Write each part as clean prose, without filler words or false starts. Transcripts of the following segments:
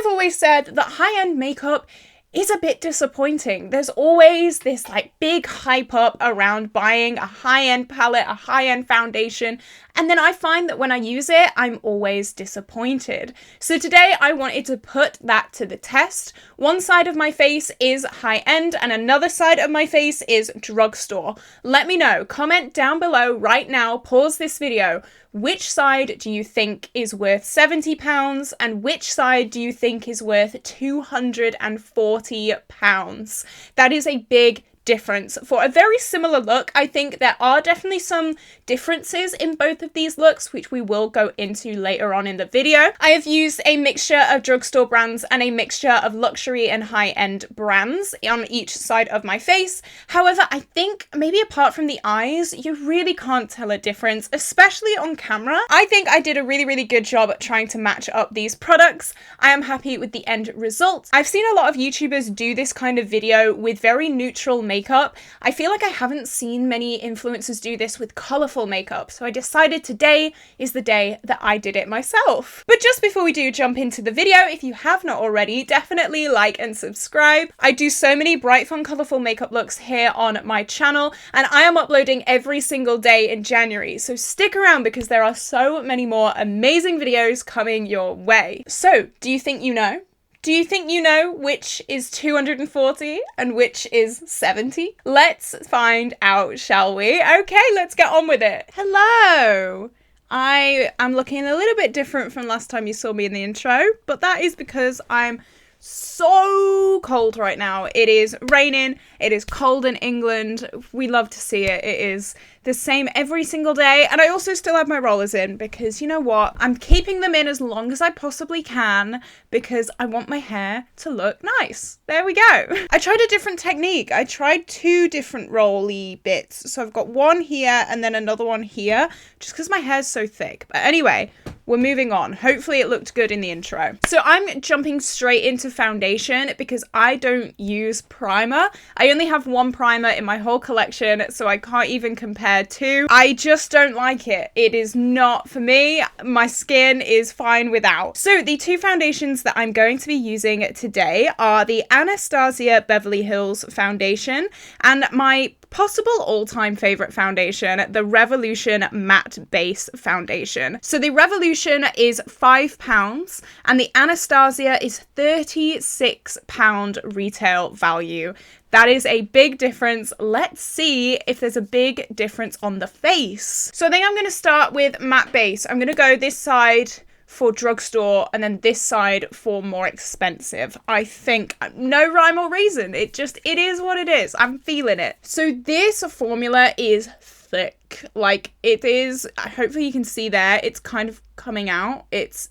I've always said that high-end makeup is a bit disappointing. There's always this like big hype up around buying a high-end palette, a high-end foundation, and then I find that when I use it, I'm always disappointed. So today I wanted to put that to the test. One side of my face is high-end and another side of my face is drugstore. Let me know, comment down below right now, pause this video. Which side do you think is worth £70 and which side do you think is worth £240? That is a big difference for a very similar look. I think there are definitely some differences in both of these looks, which we will go into later on in the video. I have used a mixture of drugstore brands and a mixture of luxury and high-end brands on each side of my face. However, I think maybe apart from the eyes, you really can't tell a difference, especially on camera. I think I did a really good job at trying to match up these products. I am happy with the end result. I've seen a lot of YouTubers do this kind of video with very neutral makeup. I feel like I haven't seen many influencers do this with colourful makeup, so I decided today is the day that I did it myself. But just before we do jump into the video, if you have not already, definitely like and subscribe. I do so many bright, fun, colourful makeup looks here on my channel, and I am uploading every single day in January, so stick around because there are so many more amazing videos coming your way. So, do you think you know? Do you think you know which is 240 and which is 70? Let's find out, shall we? Okay, let's get on with it. Hello! I am looking a little bit different from last time you saw me in the intro, but that is because I'm so cold right now. It is raining, it is cold in England. We love to see it. It is the same every single day, and I also still have my rollers in because you know what? I'm keeping them in as long as I possibly can because I want my hair to look nice. There we go. I tried a different technique. I tried two different rolly bits. So I've got one here and then another one here just because my hair's so thick. But anyway, we're moving on. Hopefully it looked good in the intro. So I'm jumping straight into foundation because I don't use primer. I only have one primer in my whole collection, so I can't even compare to. I just don't like it. It is not for me. My skin is fine without. So the two foundations that I'm going to be using today are the Anastasia Beverly Hills foundation and my possible all-time favorite foundation, the Revolution Matte Base Foundation. So the Revolution is £5 and the Anastasia is £36 retail value. That is a big difference. Let's see if there's a big difference on the face. So I think I'm going to start with matte base. I'm going to go this side for drugstore and then this side for more expensive. I think, no rhyme or reason. It is what it is. I'm feeling it. So this formula is thick. Like it is, hopefully you can see there, it's kind of coming out. It's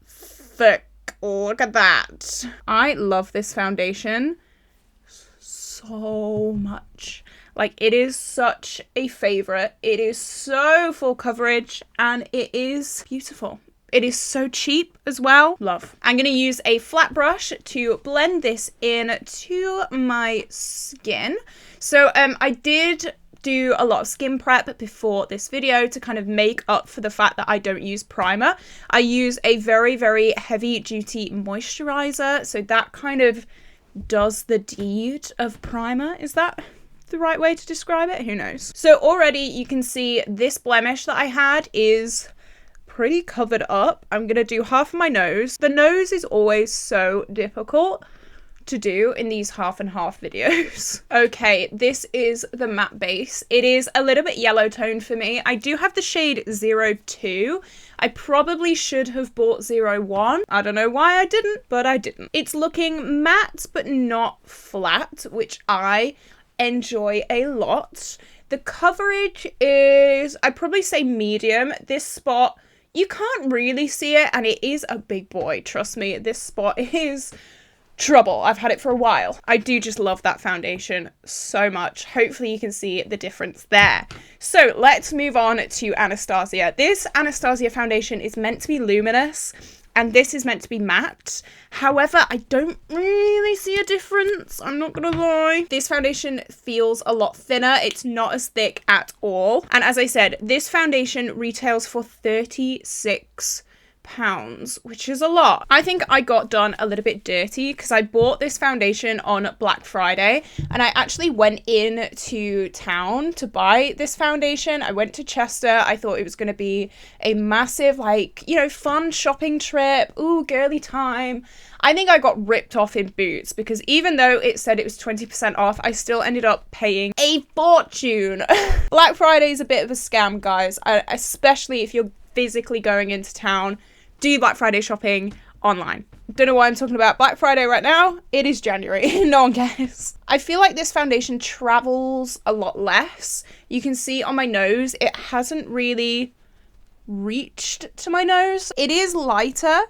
thick. Look at that. I love this foundation so much. Like it is such a favorite. It is so full coverage and it is beautiful. It is so cheap as well. Love. I'm going to use a flat brush to blend this in to my skin. So I did do a lot of skin prep before this video to kind of make up for the fact that I don't use primer. I use a very heavy duty moisturizer, so that kind of does the deed of primer. Is that the right way to describe it? Who knows? So already you can see this blemish that I had is pretty covered up. I'm gonna do half of my nose. The nose is always so difficult to do in these half and half videos. Okay, this is the matte base. It is a little bit yellow toned for me. I do have the shade 02. I probably should have bought 01. I don't know why I didn't, but I didn't. It's looking matte but not flat, which I enjoy a lot. The coverage is, I'd probably say medium. This spot, you can't really see it, and it is a big boy. Trust me, this spot is trouble. I've had it for a while. I do just love that foundation so much. Hopefully you can see the difference there. So let's move on to Anastasia. This Anastasia foundation is meant to be luminous and this is meant to be matte. However, I don't really see a difference. I'm not gonna lie. This foundation feels a lot thinner. It's not as thick at all. And as I said, this foundation retails for £36. £12, which is a lot. I think I got done a little bit dirty because I bought this foundation on Black Friday and I actually went into town to buy this foundation. I went to Chester. I thought it was going to be a massive, like, you know, fun shopping trip. Ooh, girly time. I think I got ripped off in Boots because even though it said it was 20% off, I still ended up paying a fortune. Black Friday is a bit of a scam, guys, especially if you're physically going into town. Do Black Friday shopping online. Don't know why I'm talking about Black Friday right now. It is January. No one cares. I feel like this foundation travels a lot less. You can see on my nose, it hasn't really reached to my nose. It is lighter.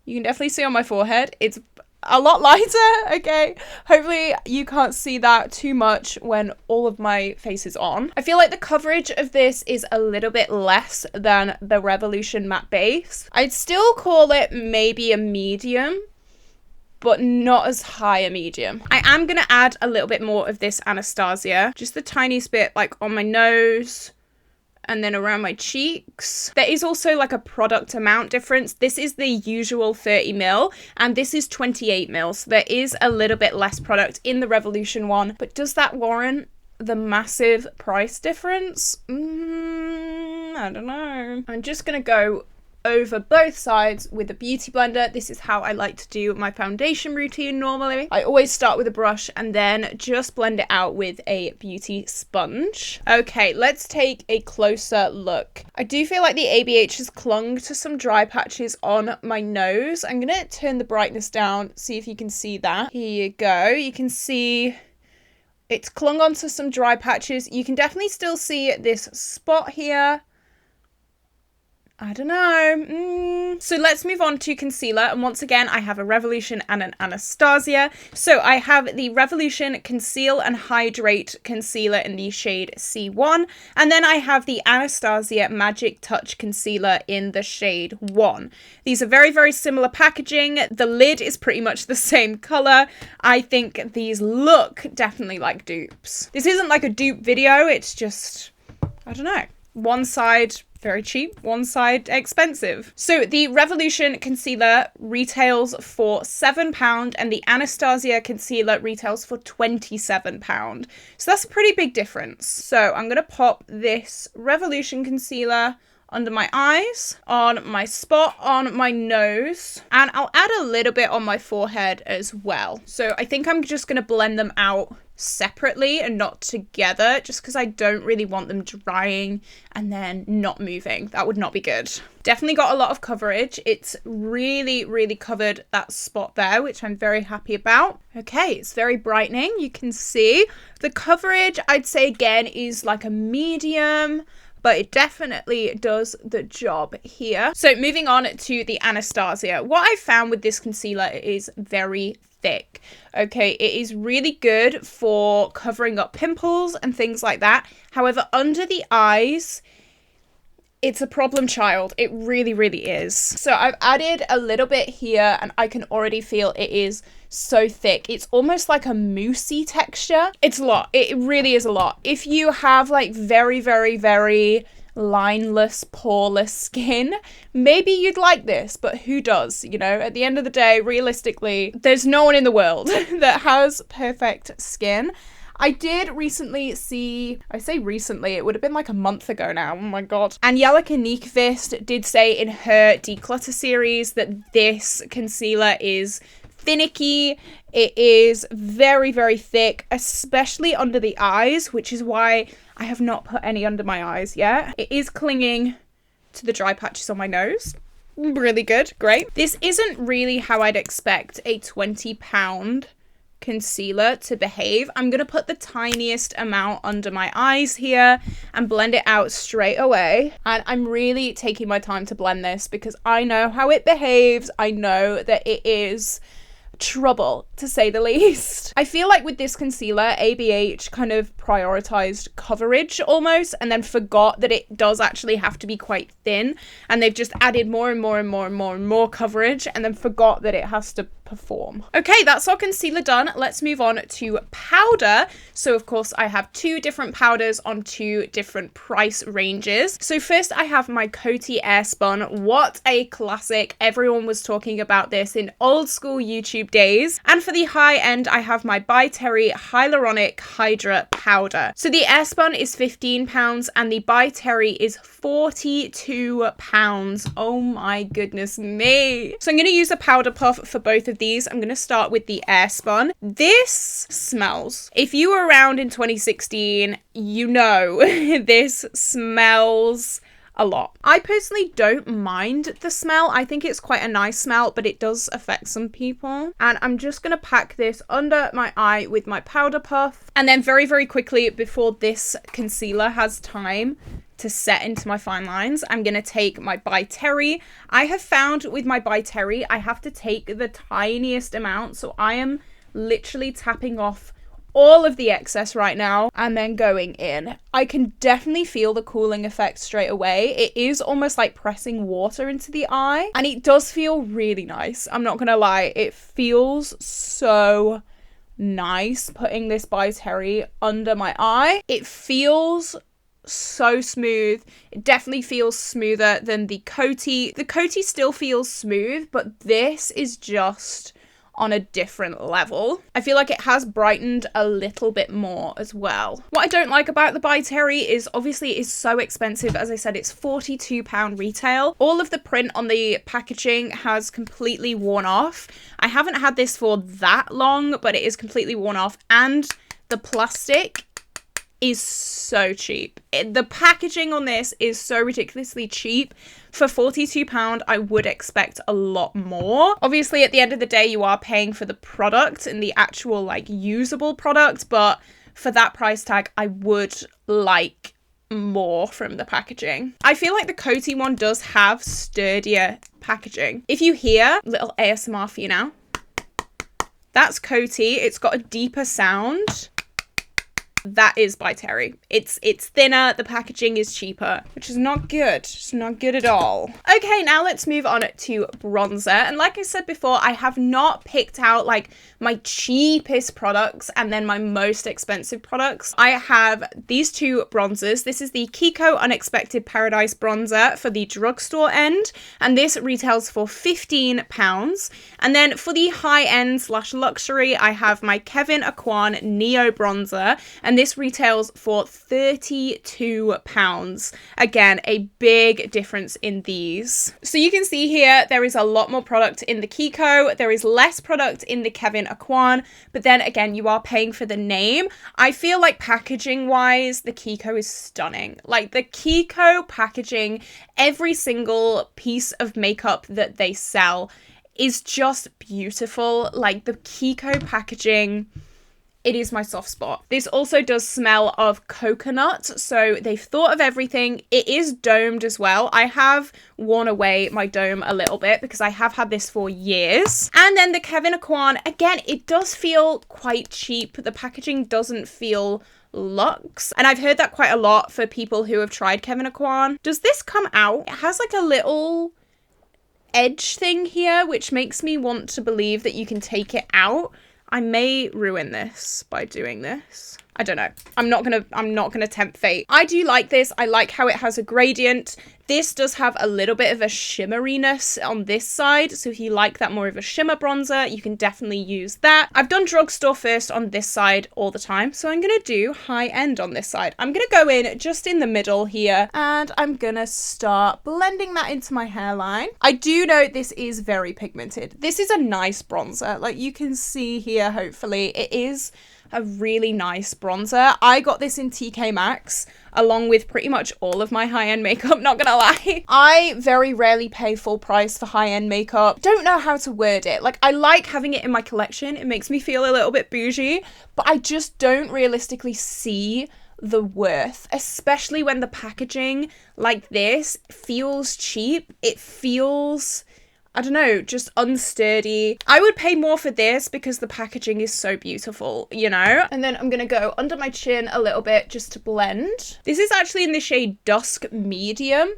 You can definitely see on my forehead, it's a lot lighter, okay? Hopefully you can't see that too much when all of my face is on. I feel like the coverage of this is a little bit less than the Revolution matte base. I'd still call it maybe a medium, but not as high a medium. I am gonna add a little bit more of this Anastasia, just the tiniest bit like on my nose, and then around my cheeks. There is also like a product amount difference. This is the usual 30 ml and this is 28 ml. So there is a little bit less product in the Revolution one, but does that warrant the massive price difference? I don't know. I'm just gonna go over both sides with a beauty blender. This is how I like to do my foundation routine normally. I always start with a brush and then just blend it out with a beauty sponge. Okay, let's take a closer look. I do feel like the ABH has clung to some dry patches on my nose. I'm gonna turn the brightness down, see if you can see that. Here you go. You can see it's clung onto some dry patches. You can definitely still see this spot here. I don't know. So let's move on to concealer. And once again, I have a Revolution and an Anastasia. So I have the Revolution Conceal and Hydrate Concealer in the shade C1. And then I have the Anastasia Magic Touch Concealer in the shade 1. These are very, very similar packaging. The lid is pretty much the same color. I think these look definitely like dupes. This isn't like a dupe video. It's just, I don't know. One side very cheap, one side expensive. So the Revolution concealer retails for £7 and the Anastasia concealer retails for £27. So that's a pretty big difference. So I'm gonna pop this Revolution concealer under my eyes, on my spot on my nose, and I'll add a little bit on my forehead as well. So I think I'm just gonna blend them out separately and not together, just because I don't really want them drying and then not moving. That would not be good. Definitely got a lot of coverage. It's really, really covered that spot there, which I'm very happy about. Okay, it's very brightening. You can see the coverage, I'd say again, is like a medium, but it definitely does the job here. So moving on to the Anastasia. What I found with this concealer is very thick. Okay, it is really good for covering up pimples and things like that. However, under the eyes, it's a problem child. It really, really is. So I've added a little bit here and I can already feel it is so thick. It's almost like a moussey texture. It's a lot. It really is a lot. If you have like very, very, very lineless, poreless skin, maybe you'd like this, but who does? You know, at the end of the day, realistically, there's no one in the world that has perfect skin. I did recently see, I say recently, it would have been like a month ago now, oh my god. Angelica Nyqvist did say in her Declutter series that this concealer is finicky. It is very, very thick, especially under the eyes, which is why I have not put any under my eyes yet. It is clinging to the dry patches on my nose. Really good, great. This isn't really how I'd expect a £20 concealer to behave. I'm gonna put the tiniest amount under my eyes here and blend it out straight away. And I'm really taking my time to blend this because I know how it behaves. I know that it is trouble, to say the least. I feel like with this concealer, ABH kind of prioritized coverage almost, and then forgot that it does actually have to be quite thin, and they've just added more and more and more and more and more coverage, and then forgot that it has to perform. Okay, that's our concealer done. Let's move on to powder. So of course I have two different powders on two different price ranges. So first I have my Coty Airspun. What a classic. Everyone was talking about this in old school YouTube days. And for the high end, I have my ByTerry Hyaluronic Hydra powder. So the Airspun is £15 and the ByTerry is £42. Oh my goodness me. So I'm going to use a powder puff for both of these. I'm going to start with the Airspun. This smells. If you were around in 2016, you know this smells a lot. I personally don't mind the smell. I think it's quite a nice smell, but it does affect some people. And I'm just going to pack this under my eye with my powder puff. And then very, very quickly, before this concealer has time to set into my fine lines, I'm going to take my ByTerry. I have found with my ByTerry, I have to take the tiniest amount. So I am literally tapping off all of the excess right now and then going in. I can definitely feel the cooling effect straight away. It is almost like pressing water into the eye, and it does feel really nice. I'm not going to lie. It feels so nice putting this ByTerry under my eye. It feels so smooth. It definitely feels smoother than the Coty. The Coty still feels smooth, but this is just on a different level. I feel like it has brightened a little bit more as well. What I don't like about the ByTerry is obviously it is so expensive. As I said, it's £42 retail. All of the print on the packaging has completely worn off. I haven't had this for that long, but it is completely worn off, and the plastic is so cheap. The packaging on this is so ridiculously cheap. For £42, I would expect a lot more. Obviously, at the end of the day, you are paying for the product and the actual like usable product, but for that price tag, I would like more from the packaging. I feel like the Coty one does have sturdier packaging. If you hear, little ASMR for you now, that's Coty. It's got a deeper sound. That is ByTerry. It's thinner, the packaging is cheaper, which is not good. It's not good at all. Okay, now let's move on to bronzer. And like I said before, I have not picked out like my cheapest products and then my most expensive products. I have these two bronzers. This is the Kiko Unexpected Paradise bronzer for the drugstore end, and this retails for £15. And then for the high end / luxury, I have my Kevyn Aucoin Neo bronzer, and this retails for £32. Again, a big difference in these. So you can see here, there is a lot more product in the Kiko. There is less product in the Kevyn Aucoin, but then again, you are paying for the name. I feel like packaging wise, the Kiko is stunning. Like the Kiko packaging, every single piece of makeup that they sell is just beautiful. Like the Kiko packaging, it is my soft spot. This also does smell of coconut, so they've thought of everything. It is domed as well. I have worn away my dome a little bit because I have had this for years. And then the Kevyn Aucoin, again, it does feel quite cheap. The packaging doesn't feel luxe, and I've heard that quite a lot for people who have tried Kevyn Aucoin. Does this come out? It has like a little edge thing here, which makes me want to believe that you can take it out. I may ruin this by doing this. I don't know. I'm not gonna tempt fate. I do like this. I like how it has a gradient. This does have a little bit of a shimmeriness on this side. So if you like that more of a shimmer bronzer, you can definitely use that. I've done drugstore first on this side all the time. So I'm gonna do high end on this side. I'm gonna go in just in the middle here, and I'm gonna start blending that into my hairline. I do know this is very pigmented. This is a nice bronzer. Like you can see here, hopefully, it is a really nice bronzer. I got this in TK Maxx along with pretty much all of my high-end makeup, not gonna lie. I very rarely pay full price for high-end makeup. Don't know how to word it. Like, I like having it in my collection. It makes me feel a little bit bougie, but I just don't realistically see the worth, especially when the packaging like this feels cheap. It feels I don't know, just unsturdy. I would pay more for this because the packaging is so beautiful, you know? And then I'm gonna go under my chin a little bit just to blend. This is actually in the shade Dusk Medium.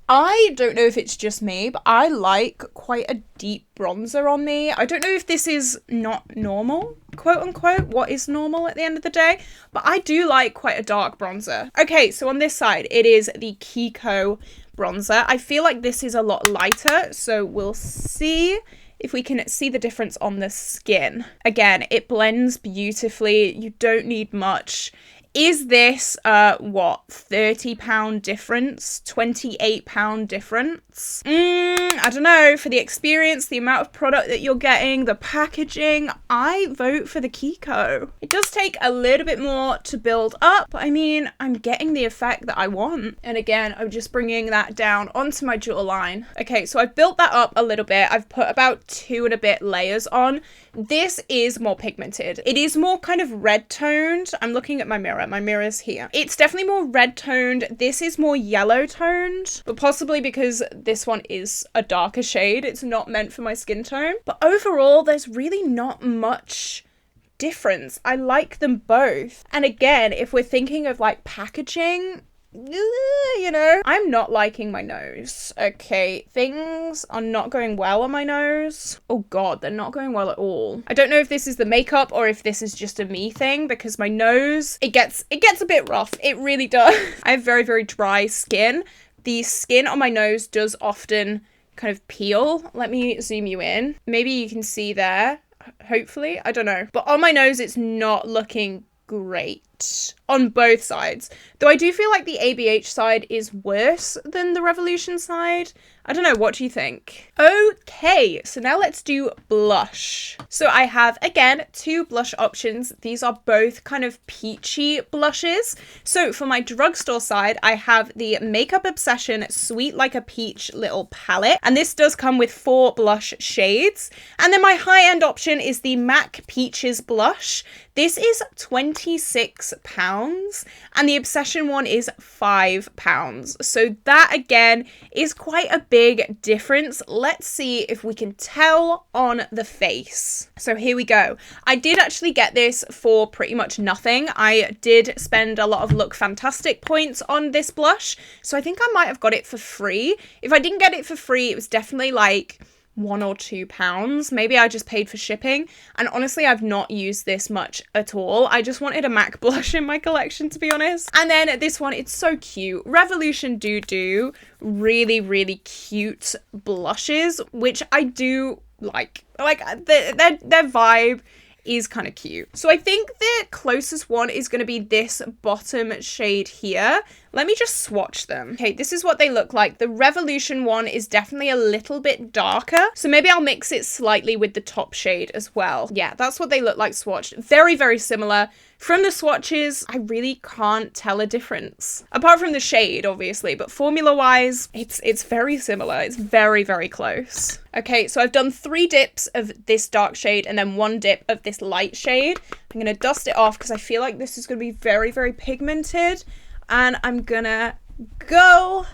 I don't know if it's just me, but I like quite a deep bronzer on me. I don't know if this is not normal, quote unquote, what is normal at the end of the day, but I do like quite a dark bronzer. Okay, so on this side, it is the Kiko bronzer. I feel like this is a lot lighter, so we'll see if we can see the difference on the skin. Again, it blends beautifully. You don't need much. Is this, what, £30 difference? £28 difference? I don't know. For the experience, the amount of product that you're getting, the packaging, I vote for the Kiko. It does take a little bit more to build up, but I mean, I'm getting the effect that I want. And again, I'm just bringing that down onto my jawline. Okay, so I've built that up a little bit. I've put about 2 and a bit layers on. This is more pigmented. It is more kind of red toned. I'm looking at my mirror. My mirror's here. It's definitely more red toned. This is more yellow toned, but possibly because this one is a darker shade. It's not meant for my skin tone. But overall, there's really not much difference. I like them both. And again, if we're thinking of like packaging, you know, I'm not liking my nose. Okay, things are not going well on my nose. Oh god, they're not going well at all. I don't know if this is the makeup or if this is just a me thing, because my nose, it gets a bit rough. It really does. I have very, very dry skin. The skin on my nose does often kind of peel. Let me zoom you in. Maybe you can see there, hopefully. I don't know. But on my nose, it's not looking great on both sides, though I do feel like the ABH side is worse than the Revolution side. I don't know, what do you think? Okay, so now let's do blush. So I have, again, 2 blush options. These are both kind of peachy blushes. So for my drugstore side, I have the Makeup Obsession Sweet Like a Peach little palette, and this does come with 4 blush shades. And then my high-end option is the MAC Peaches blush. This is £26, and the Obsession one is £5. So that, again, is quite a big difference. Let's see if we can tell on the face. So here we go. I did actually get this for pretty much nothing. I did spend a lot of Look Fantastic points on this blush, so I think I might have got it for free. If I didn't get it for free, it was definitely like £1 or £2. Maybe I just paid for shipping. And honestly, I've not used this much at all. I just wanted a MAC blush in my collection, to be honest. And then this one, it's so cute. Revolution do really, really cute blushes, which I do like. Like, their vibe is kind of cute. So I think the closest one is going to be this bottom shade here. Let me just swatch them. Okay, this is what they look like. The Revolution one is definitely a little bit darker, so maybe I'll mix it slightly with the top shade as well. Yeah, that's what they look like swatched. Very, very similar. From the swatches, I really can't tell a difference. Apart from the shade, obviously, but formula-wise, it's very similar. It's very, very close. Okay, so I've done 3 dips of this dark shade and then 1 dip of this light shade. I'm going to dust it off because I feel like this is going to be very, very pigmented. And I'm gonna go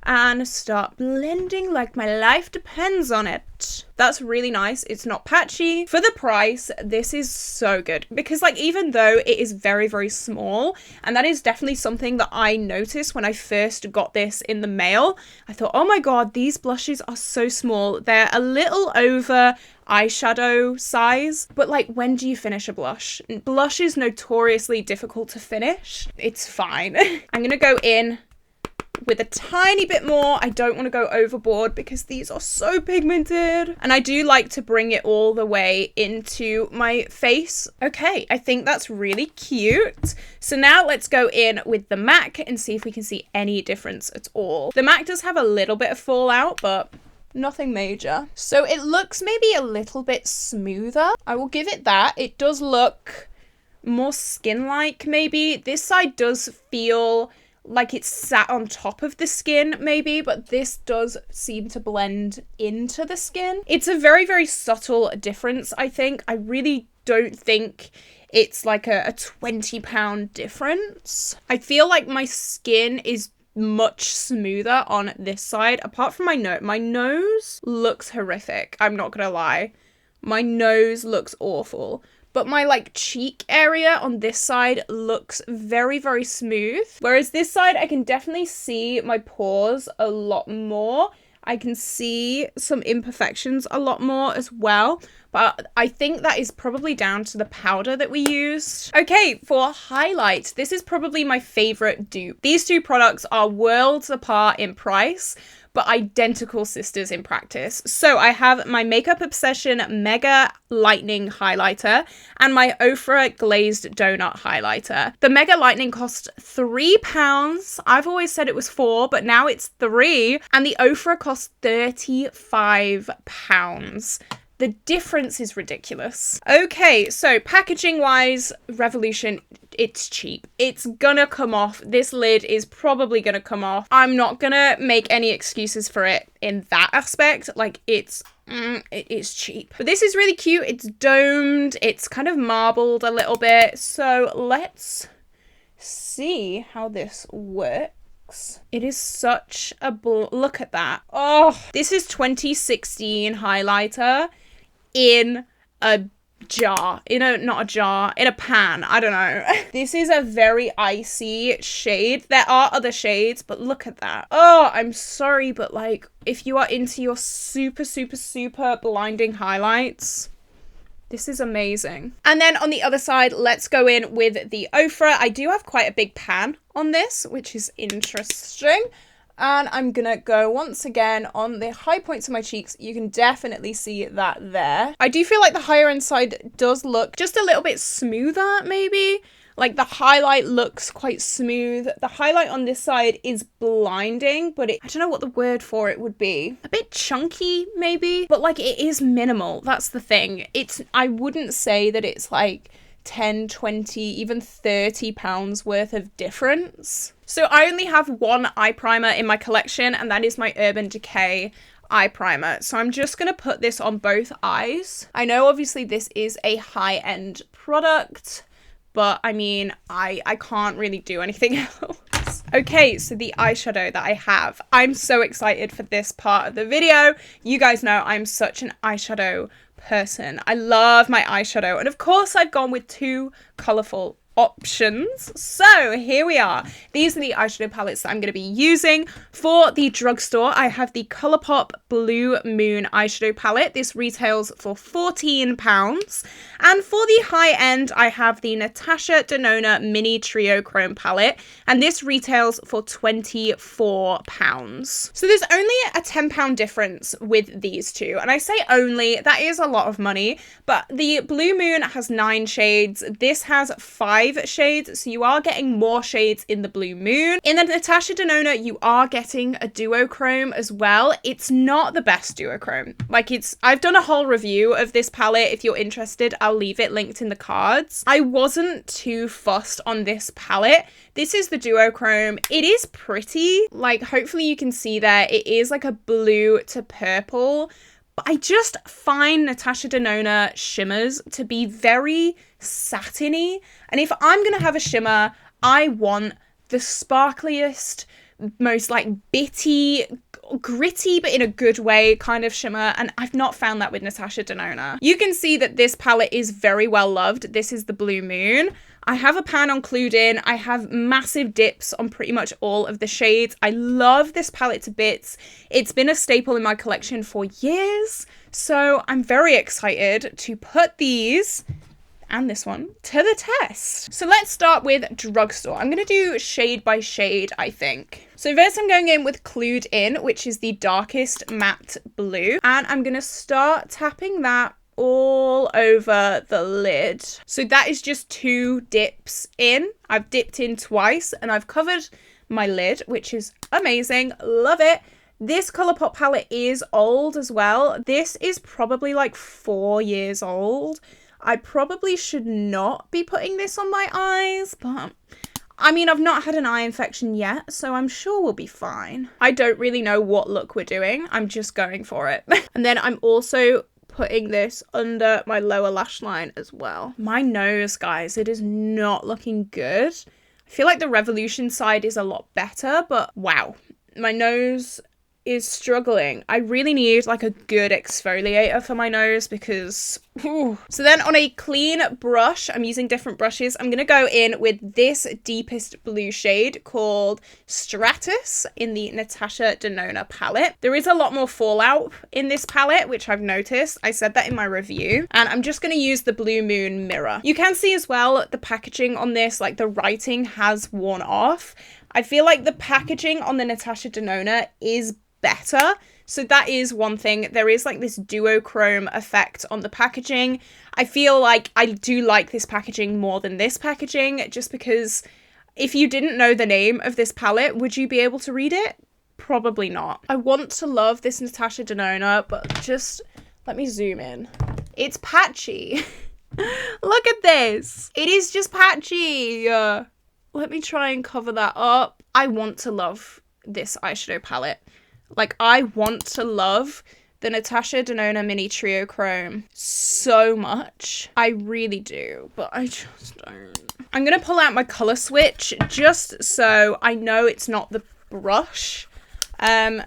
and start blending like my life depends on it. That's really nice. It's not patchy. For the price, this is so good because, like, even though it is very, very small, and that is definitely something that I noticed when I first got this in the mail, I thought, oh my god, these blushes are so small. They're a little over eyeshadow size, but like, when do you finish a blush? Blush is notoriously difficult to finish. It's fine. I'm gonna go in with a tiny bit more. I don't want to go overboard because these are so pigmented, and I do like to bring it all the way into my face. Okay, I think that's really cute. So now let's go in with the MAC and see if we can see any difference at all. The MAC does have a little bit of fallout, but nothing major. So it looks maybe a little bit smoother. I will give it that. It does look more skin-like maybe. This side does feel like it's sat on top of the skin maybe, but this does seem to blend into the skin. It's a very, very subtle difference, I think. I really don't think it's like a £20 difference. I feel like my skin is much smoother on this side. Apart from my nose looks horrific. I'm not gonna lie. My nose looks awful. But my like cheek area on this side looks very, very smooth. Whereas this side, I can definitely see my pores a lot more. I can see some imperfections a lot more as well. But I think that is probably down to the powder that we used. Okay, for highlight, this is probably my favorite dupe. These two products are worlds apart in price, but identical sisters in practice. So I have my Makeup Obsession Mega Lightning Highlighter and my Ofra Glazed Donut Highlighter. The Mega Lightning cost £3. I've always said it was £4, but now it's £3. And the Ofra cost £35. The difference is ridiculous. Okay, so packaging wise, Revolution, it's cheap. It's gonna come off. This lid is probably gonna come off. I'm not gonna make any excuses for it in that aspect. Like, it is cheap. But this is really cute. It's domed. It's kind of marbled a little bit. So let's see how this works. It is such a look at that. Oh, this is 2016 highlighter in a jar, not a jar, in a pan. I don't know. This is a very icy shade. There are other shades, but look at that. Oh, I'm sorry, but like, if you are into your super, super, super blinding highlights, this is amazing. And then on the other side, let's go in with the Ofra. I do have quite a big pan on this, which is interesting. And I'm gonna go once again on the high points of my cheeks. You can definitely see that there. I do feel like the higher end side does look just a little bit smoother, maybe. Like the highlight looks quite smooth. The highlight on this side is blinding, but I don't know what the word for it would be. A bit chunky, maybe, but like it is minimal. That's the thing. I wouldn't say that it's like 10, 20, even £30 worth of difference. So I only have one eye primer in my collection, and that is my Urban Decay eye primer. So I'm just going to put this on both eyes. I know obviously this is a high-end product, but I mean, I can't really do anything else. Okay, so the eyeshadow that I have. I'm so excited for this part of the video. You guys know I'm such an eyeshadow person. I love my eyeshadow, and of course I've gone with two colourful options. So here we are. These are the eyeshadow palettes that I'm going to be using. For the drugstore, I have the Colourpop Blue Moon eyeshadow palette. This retails for £14. And for the high end, I have the Natasha Denona Mini Triochrome palette, and this retails for £24. So there's only a £10 difference with these two, and I say only, that is a lot of money, but the Blue Moon has 9 shades. This has 5 shades, so you are getting more shades in the Blue Moon. In the Natasha Denona, you are getting a duochrome as well. It's not the best duochrome. Like, I've done a whole review of this palette. If you're interested, I'll leave it linked in the cards. I wasn't too fussed on this palette. This is the duochrome. It is pretty. Like, hopefully you can see there, it is like a blue to purple. I just find Natasha Denona shimmers to be very satiny. And if I'm going to have a shimmer, I want the sparkliest, most like bitty, gritty, but in a good way kind of shimmer. And I've not found that with Natasha Denona. You can see that this palette is very well loved. This is the Blue Moon. I have a pan on Clued In. I have massive dips on pretty much all of the shades. I love this palette to bits. It's been a staple in my collection for years. So I'm very excited to put these and this one to the test. So let's start with drugstore. I'm going to do shade by shade, I think. So first I'm going in with Clued In, which is the darkest matte blue. And I'm going to start tapping that all over the lid. So that is just 2 dips in. I've dipped in twice and I've covered my lid, which is amazing. Love it. This Colourpop palette is old as well. This is probably like 4 years old. I probably should not be putting this on my eyes, but I mean, I've not had an eye infection yet, so I'm sure we'll be fine. I don't really know what look we're doing. I'm just going for it. And then I'm also putting this under my lower lash line as well. My nose, guys, it is not looking good. I feel like the Revolution side is a lot better, but wow, my nose is struggling. I really need like a good exfoliator for my nose because So then on a clean brush, I'm using different brushes, I'm gonna go in with this deepest blue shade called Stratus in the Natasha Denona palette. There is a lot more fallout in this palette, which I've noticed. I said that in my review, and I'm just gonna use the Blue Moon mirror. You can see as well the packaging on this, like the writing has worn off. I feel like the packaging on the Natasha Denona is better. So that is one thing. There is like this duochrome effect on the packaging. I feel like I do like this packaging more than this packaging, just because if you didn't know the name of this palette, would you be able to read it? Probably not. I want to love this Natasha Denona, but just let me zoom in. It's patchy. Look at this. It is just patchy. Let me try and cover that up. I want to love this eyeshadow palette. Like, I want to love the Natasha Denona Mini Triochrome so much. I really do, but I just don't. I'm going to pull out my colour switch just so I know it's not the brush. I'm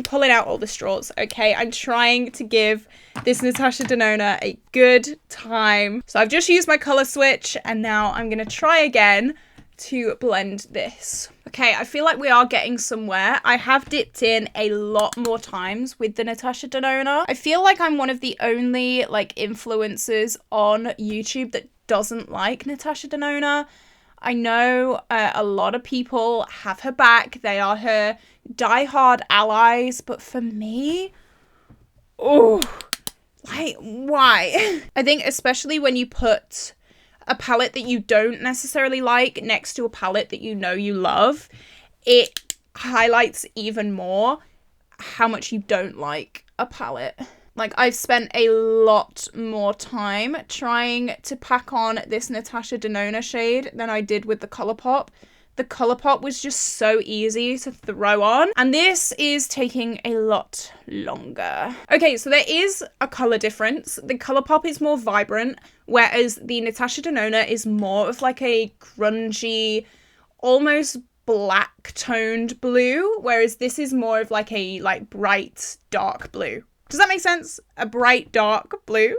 pulling out all the straws, okay? I'm trying to give this Natasha Denona a good time. So I've just used my colour switch, and now I'm going to try again to blend this. Okay, I feel like we are getting somewhere. I have dipped in a lot more times with the Natasha Denona. I feel like I'm one of the only like influencers on YouTube that doesn't like Natasha Denona. I know a lot of people have her back. They are her diehard allies, but for me, oh, like, why? I think especially when you put a palette that you don't necessarily like next to a palette that you know you love, it highlights even more how much you don't like a palette. Like, I've spent a lot more time trying to pack on this Natasha Denona shade than I did with the Colourpop. The Colourpop was just so easy to throw on, and this is taking a lot longer. Okay, so there is a colour difference. The Colourpop is more vibrant, whereas the Natasha Denona is more of like a grungy, almost black toned blue, whereas this is more of like a bright dark blue. Does that make sense? A bright dark blue.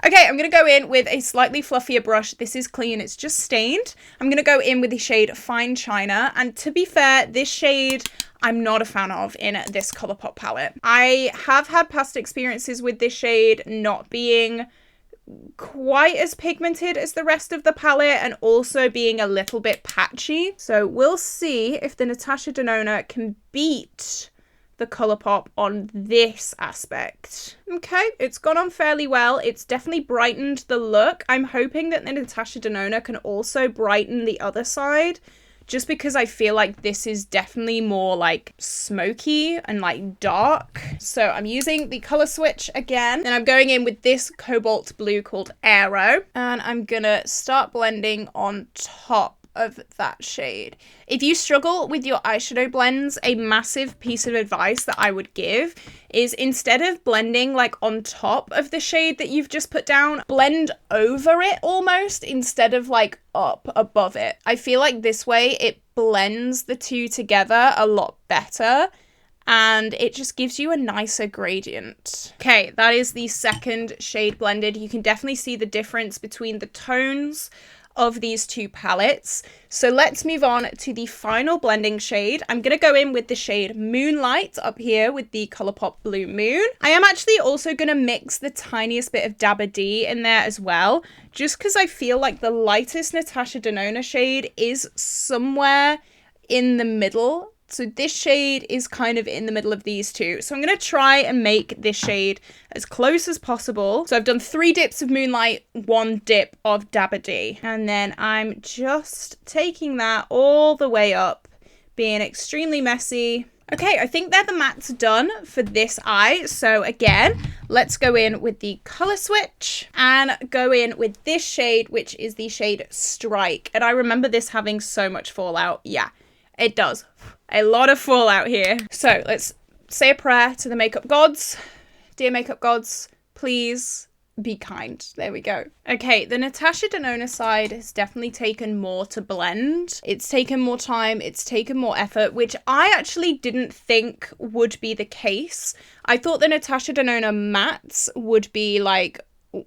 Okay, I'm going to go in with a slightly fluffier brush. This is clean, it's just stained. I'm going to go in with the shade Fine China, and to be fair, this shade I'm not a fan of in this Colourpop palette. I have had past experiences with this shade not being quite as pigmented as the rest of the palette, and also being a little bit patchy. So we'll see if the Natasha Denona can beat the Colourpop on this aspect. Okay, it's gone on fairly well. It's definitely brightened the look. I'm hoping that the Natasha Denona can also brighten the other side, just because I feel like this is definitely more like smoky and like dark. So I'm using the color switch again, and I'm going in with this cobalt blue called Aero, and I'm gonna start blending on top of that shade. If you struggle with your eyeshadow blends, a massive piece of advice that I would give is, instead of blending like on top of the shade that you've just put down, blend over it almost, instead of like up above it. I feel like this way it blends the two together a lot better, and it just gives you a nicer gradient. Okay, that is the second shade blended. You can definitely see the difference between the tones of these two palettes. So let's move on to the final blending shade. I'm going to go in with the shade Moonlight up here with the Colourpop Blue Moon. I am actually also going to mix the tiniest bit of Dabba D in there as well, just because I feel like the lightest Natasha Denona shade is somewhere in the middle. So this shade is kind of in the middle of these two. So I'm going to try and make this shade as close as possible. So I've done 3 dips of Moonlight, 1 dip of Dabba D. And then I'm just taking that all the way up, being extremely messy. Okay, I think they're the mattes done for this eye. So again, let's go in with the color switch and go in with this shade, which is the shade Strike. And I remember this having so much fallout. Yeah, it does. A lot of fallout here. So let's say a prayer to the makeup gods. Dear makeup gods, please be kind. There we go. Okay, the Natasha Denona side has definitely taken more to blend. It's taken more time, it's taken more effort, which I actually didn't think would be the case. I thought the Natasha Denona mattes would be like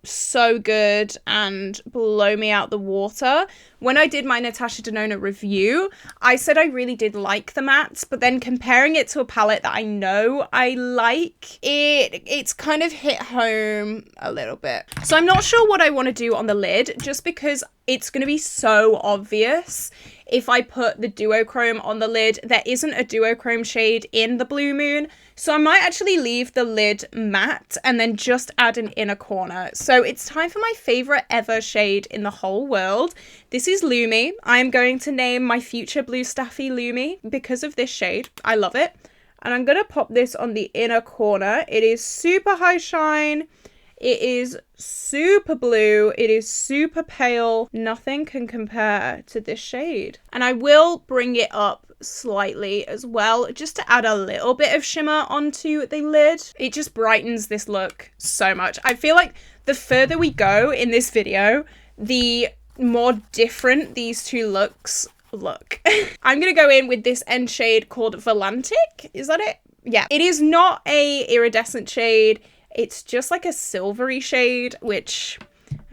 so good and blow me out the water. When I did my Natasha Denona review, I said I really did like the mattes, but then comparing it to a palette that I know I like, it's kind of hit home a little bit. So I'm not sure what I want to do on the lid, just because it's going to be so obvious if I put the duochrome on the lid. There isn't a duochrome shade in the Blue Moon, so I might actually leave the lid matte and then just add an inner corner. So it's time for my favorite ever shade in the whole world. This is Lumi. I am going to name my future Blue Staffy Lumi because of this shade. I love it. And I'm going to pop this on the inner corner. It is super high shine. It is super blue. It is super pale. Nothing can compare to this shade. And I will bring it up slightly as well, just to add a little bit of shimmer onto the lid. It just brightens this look so much. I feel like the further we go in this video, the more different these two looks look. I'm gonna go in with this end shade called Volantic. Is that it? Yeah. It is not a iridescent shade. It's just like a silvery shade, which,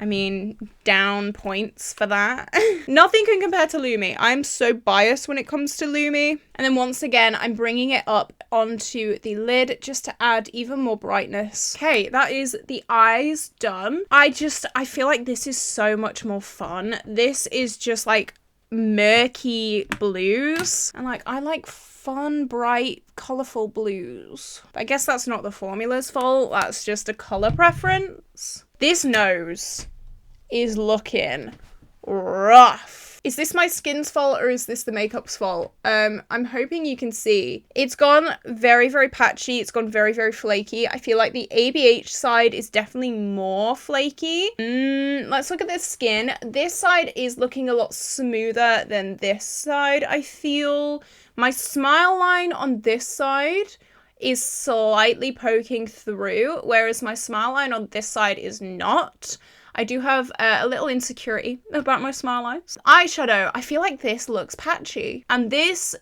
I mean, down points for that. Nothing can compare to Lumi. I'm so biased when it comes to Lumi. And then once again, I'm bringing it up onto the lid just to add even more brightness. Okay, that is the eyes done. I feel like this is so much more fun. This is just like murky blues. And like, I like fun, bright, colourful blues. But I guess that's not the formula's fault. That's just a colour preference. This nose is looking rough. Is this my skin's fault or is this the makeup's fault? I'm hoping you can see. It's gone very, very patchy. It's gone very, very flaky. I feel like the ABH side is definitely more flaky. Let's look at the skin. This side is looking a lot smoother than this side, I feel. My smile line on this side is slightly poking through, whereas my smile line on this side is not. I do have a little insecurity about my smile lines. Eyeshadow, I feel like this looks patchy. And this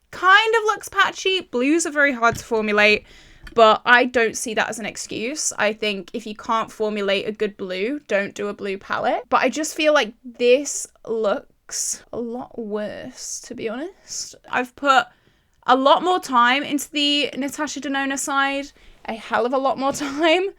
kind of looks patchy. Blues are very hard to formulate, but I don't see that as an excuse. I think if you can't formulate a good blue, don't do a blue palette. But I just feel like this looks a lot worse, to be honest. I've put a lot more time into the Natasha Denona side, a hell of a lot more time.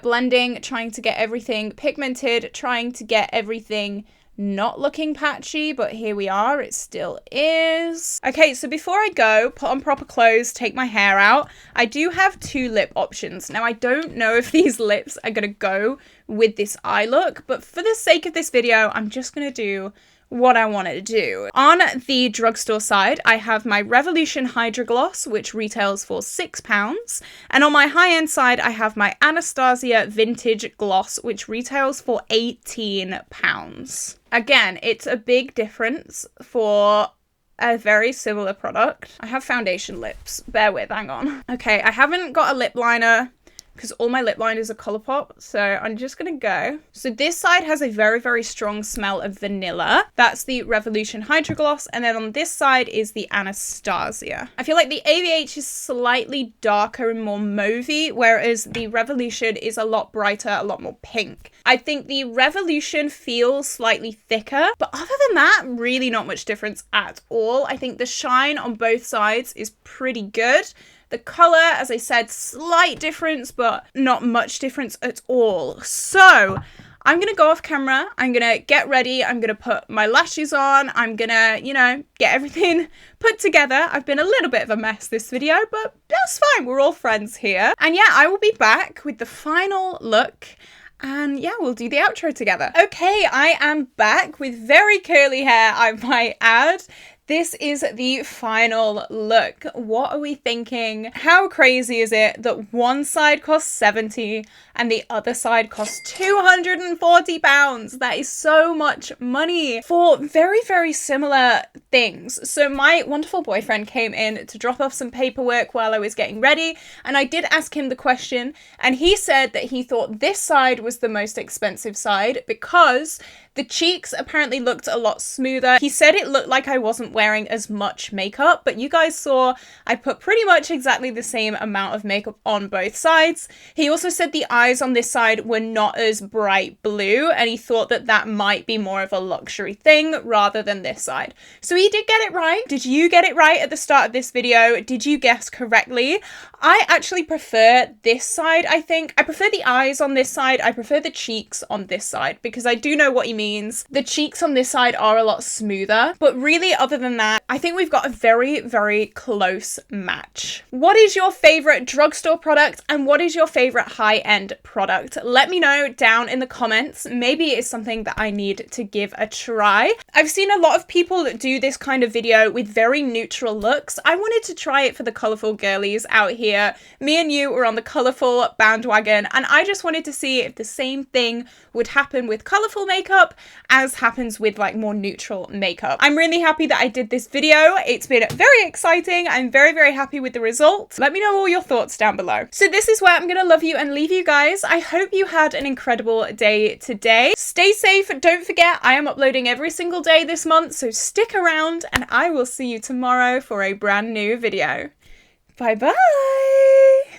Blending, trying to get everything pigmented, trying to get everything not looking patchy, but here we are, it still is. Okay, so before I go, put on proper clothes, take my hair out, I do have two lip options. Now, I don't know if these lips are gonna go with this eye look, but for the sake of this video, I'm just gonna do what I wanted to do. On the drugstore side, I have my Revolution Hydra Gloss, which retails for £6. And on my high-end side, I have my Anastasia Vintage Gloss, which retails for £18. Again, it's a big difference for a very similar product. I have foundation lips. Bear with, hang on. Okay, I haven't got a lip liner, because all my lip liners are Colourpop, so I'm just gonna go. So this side has a very, very strong smell of vanilla. That's the Revolution Hydra Gloss, and then on this side is the Anastasia. I feel like the ABH is slightly darker and more mauvey, whereas the Revolution is a lot brighter, a lot more pink. I think the Revolution feels slightly thicker, but other than that, really not much difference at all. I think the shine on both sides is pretty good. The colour, as I said, slight difference, but not much difference at all. So I'm going to go off camera. I'm going to get ready. I'm going to put my lashes on. I'm going to, you know, get everything put together. I've been a little bit of a mess this video, but that's fine. We're all friends here. And yeah, I will be back with the final look. And yeah, we'll do the outro together. Okay, I am back with very curly hair, I might add. this is the final look. What are we thinking? How crazy is it that one side costs 70 and the other side costs £240? That is so much money for very, very similar things. So my wonderful boyfriend came in to drop off some paperwork while I was getting ready, and I did ask him the question, and he said that he thought this side was the most expensive side because the cheeks apparently looked a lot smoother. He said it looked like I wasn't wearing as much makeup, but you guys saw I put pretty much exactly the same amount of makeup on both sides. He also said the eyes on this side were not as bright blue, and he thought that that might be more of a luxury thing rather than this side. So he did get it right. Did you get it right at the start of this video? Did you guess correctly? I actually prefer this side, I think. I prefer the eyes on this side. I prefer the cheeks on this side because I do know what you means. The cheeks on this side are a lot smoother, but really other than that, I think we've got a very, very close match. What is your favorite drugstore product and what is your favorite high-end product? Let me know down in the comments. Maybe it's something that I need to give a try. I've seen a lot of people do this kind of video with very neutral looks. I wanted to try it for the colourful girlies out here. Me and you were on the colourful bandwagon, and I just wanted to see if the same thing would happen with colourful makeup as happens with like more neutral makeup. I'm really happy that I did this video. It's been very exciting. I'm very, very happy with the results. Let me know all your thoughts down below. So this is where I'm gonna love you and leave you guys. I hope you had an incredible day today. Stay safe. Don't forget, I am uploading every single day this month, so stick around and I will see you tomorrow for a brand new video. Bye bye!